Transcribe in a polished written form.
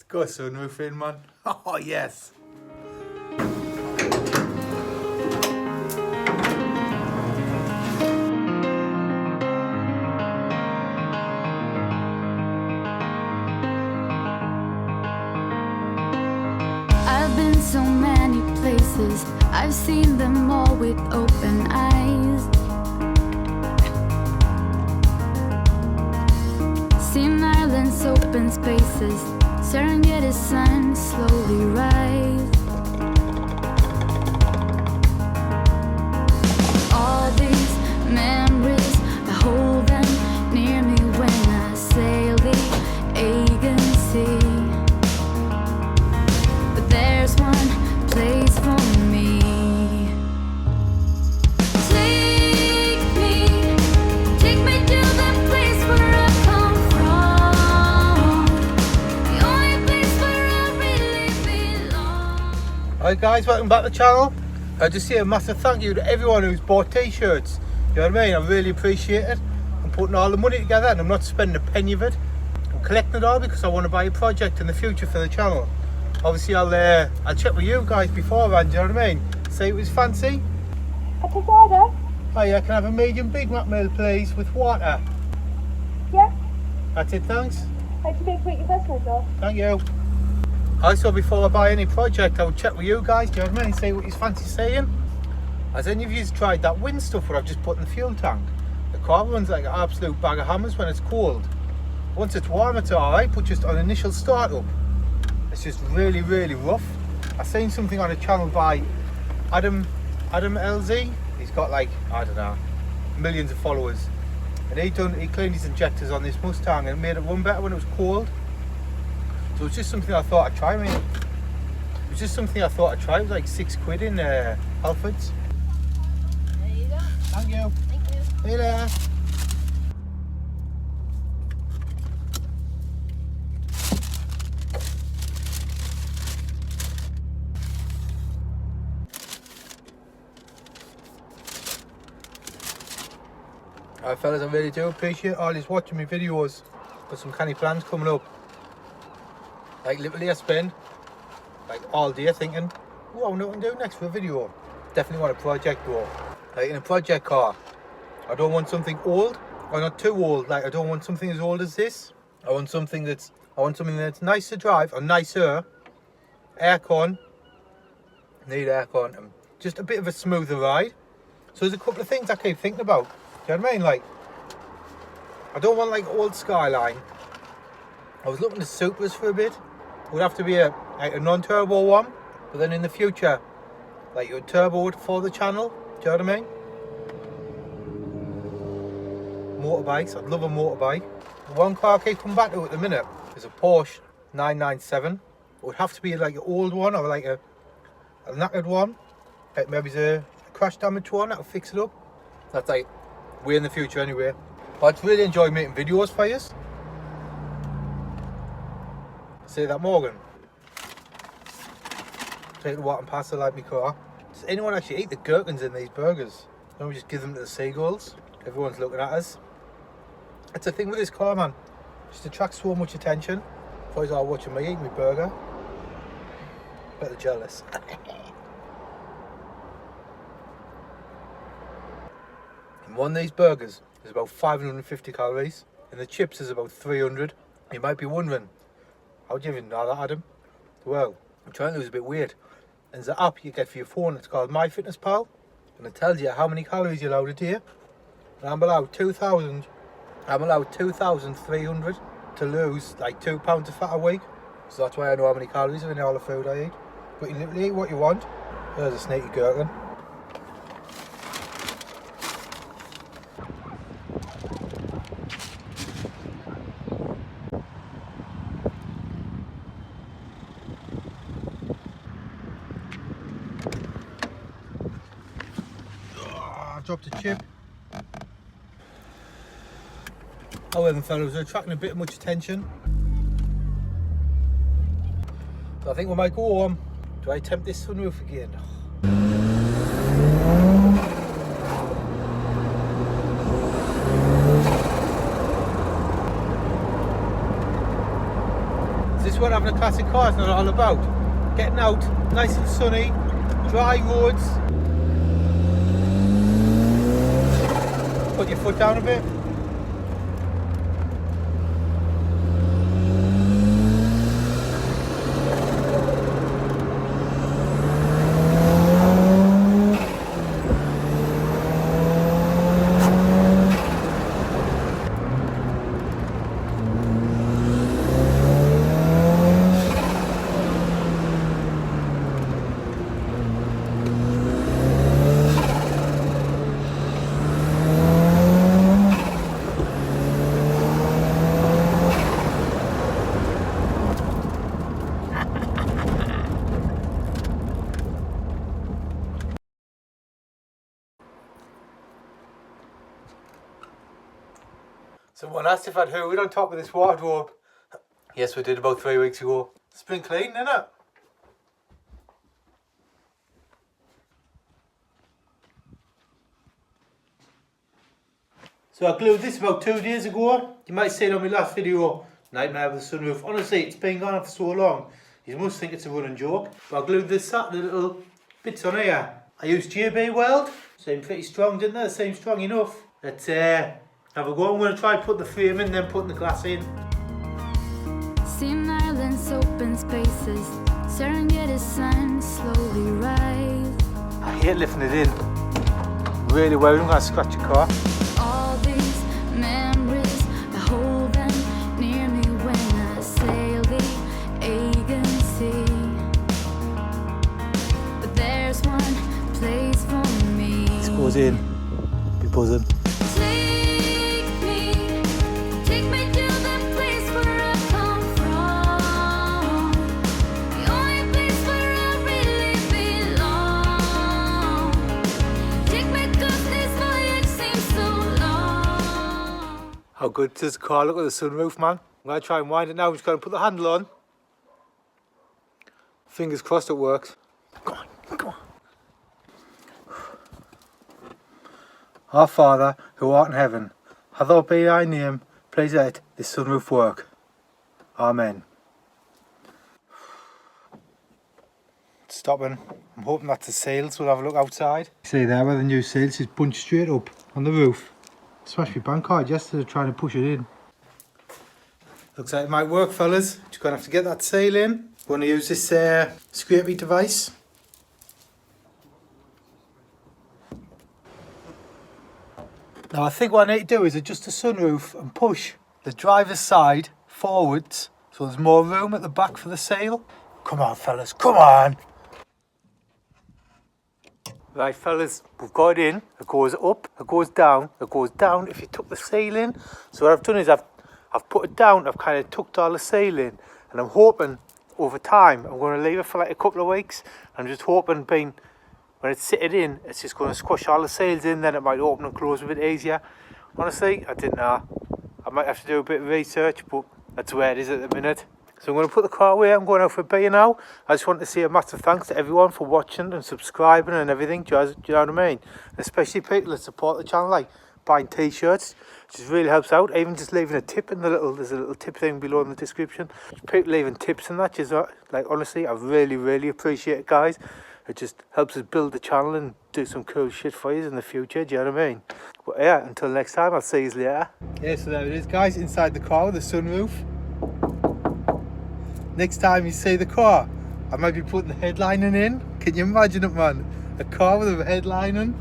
Go sunroof in, man. Oh, yes. I've been so many places, I've seen them all with open eyes. Seen islands, open spaces, Serengeti sun slowly rise. All these memories, I hold them near me when I sail the Aegean Sea. But there's one place for me. Take me to the place where I come from, the only place where I really belong. Alright guys, welcome back to the channel. I just say a massive thank you to everyone who's bought t-shirts. You know what I mean? I really appreciate it. I'm putting all the money together and I'm not spending a penny of it. I'm collecting it all because I want to buy a project in the future for the channel. Obviously I'll check with you guys beforehand, do you know what I mean? Say it was fancy. A tostada? Oh yeah, can I have a medium Big Mac meal please with water? Yeah. That's it, thanks. How do you make your personal though? Thank you. Also, before I buy any project, I would check with you guys, do you know what I mean? Say what you fancy saying. Has any of you tried that wind stuff where I've just put in the fuel tank? The car runs like an absolute bag of hammers when it's cold. Once it's warm, it's alright, but just on initial startup, it's just really, really rough. I seen something on a channel by Adam LZ. He's got like, I don't know, millions of followers. And he cleaned his injectors on this Mustang and made it run better when it was cold. So it's just something I thought I'd try, mate. It was just something I thought I'd try. It was like £6 in Halfords. There you go. Thank you. Thank you. See you later. Alright fellas, I really do appreciate all these watching my videos. Got some canny plans coming up. Like literally I spend like all day thinking, oh, I wonder what I can do next for a video. Definitely want a project though. Like in a project car, I don't want something old or not too old. Like I don't want something as old as this. I want something that's nice to drive or nicer. Aircon. Need aircon and just a bit of a smoother ride. So there's a couple of things I keep thinking about. Do you know what I mean? Like I don't want like old Skyline. I was looking at Supras for a bit. It would have to be a non-turbo one, but then in the future, like a turbo for the channel. Do you know what I mean? Motorbikes. I'd love a motorbike. The one car I keep coming back to at the minute is a Porsche 997. It would have to be like an old one or like a knackered one. Like maybe a crash damaged one that'll fix it up. That's like way in the future anyway. But I'd really enjoy making videos for you. Say that, Morgan. Take the water and pass it like my car. Does anyone actually eat the gherkins in these burgers? Don't we just give them to the seagulls? Everyone's looking at us. That's the thing with this car, man. Just attracts so much attention. Boys are watching me eat my burger. Bet they're jealous. And one of these burgers is about 550 calories, and the chips is about 300. You might be wondering, how do you even know that, Adam? Well, I'm trying to lose a bit weight. And there's an app you get for your phone, it's called MyFitnessPal, and it tells you how many calories you're allowed a day. And I'm allowed 2,300 to lose like 2 pounds of fat a week. So that's why I know how many calories are in all the food I eat. But you literally eat what you want. There's a sneaky gherkin. Dropped a chip. Oh well then fellas, they're attracting a bit much attention. So I think we might go on. Do I attempt this sunroof again? This is what having a classic car is not all about. Getting out, nice and sunny, dry roads. Put your foot down a bit. Someone asked if I'd hoovered on top of this wardrobe. Yes, we did about 3 weeks ago. It's been clean, isn't it? So I glued this about 2 days ago. You might see it on my last video, Nightmare with the Sunroof. Honestly, it's been gone on for so long, you must think it's a running joke. But I glued this the little bits on here. I used JB Weld. Seemed pretty strong, didn't it? Seemed strong enough. Let's have a go. I'm going to try put the frame in, then putting the glass in. Steam islands, open spaces, Serengeti sun slowly rise. I hate lifting it in. Really worried I'm going to scratch your car. All these memories, I hold them near me when I sail the Aegean Sea. But there's one place for me. This goes in. Be buzzing. Take me to the place where I come from, the only place where I really belong. Take me 'cause this voyage seems so long. How good does the car look with the sunroof, man? I'm going to try and wind it now. I'm just going to put the handle on. Fingers crossed it works. Come on, come on. Our Father, who art in heaven, hallowed be thy name. Please let this sunroof work. Amen. Stopping. I'm hoping that's the sails. We'll have a look outside. See there where the new sails is bunched straight up on the roof. Smashed my bank card yesterday trying to push it in. Looks like it might work, fellas. Just gonna have to get that sail in. Going to use this scrapey device. Now I think what I need to do is adjust the sunroof and push the driver's side forwards so there's more room at the back for the sail. Come on, fellas, come on! Right, fellas, we've got it in. It goes up, it goes down, it goes down if you tuck the sail in. So what I've done is I've put it down, I've kind of tucked all the sail in, and I'm hoping over time, I'm going to leave it for like a couple of weeks. I'm just hoping when it's sitting in, it's just going to squash all the sails in, then it might open and close a bit easier. Honestly, I didn't know. I might have to do a bit of research, but that's where it is at the minute. So I'm going to put the car away. I'm going out for a beer now. I just want to say a massive thanks to everyone for watching and subscribing and everything. Do you know what I mean? Especially people that support the channel, like buying t-shirts, which just really helps out. Even just leaving a tip in there's a little tip thing below in the description. People leaving tips and that, just like honestly, I really appreciate it, guys. It just helps us build the channel and do some cool shit for you in the future, do you know what I mean? But yeah, until next time, I'll see you later. Yeah, so there it is, guys, inside the car with the sunroof. Next time you see the car, I might be putting the headlining in. Can you imagine it, man? A car with a headlining.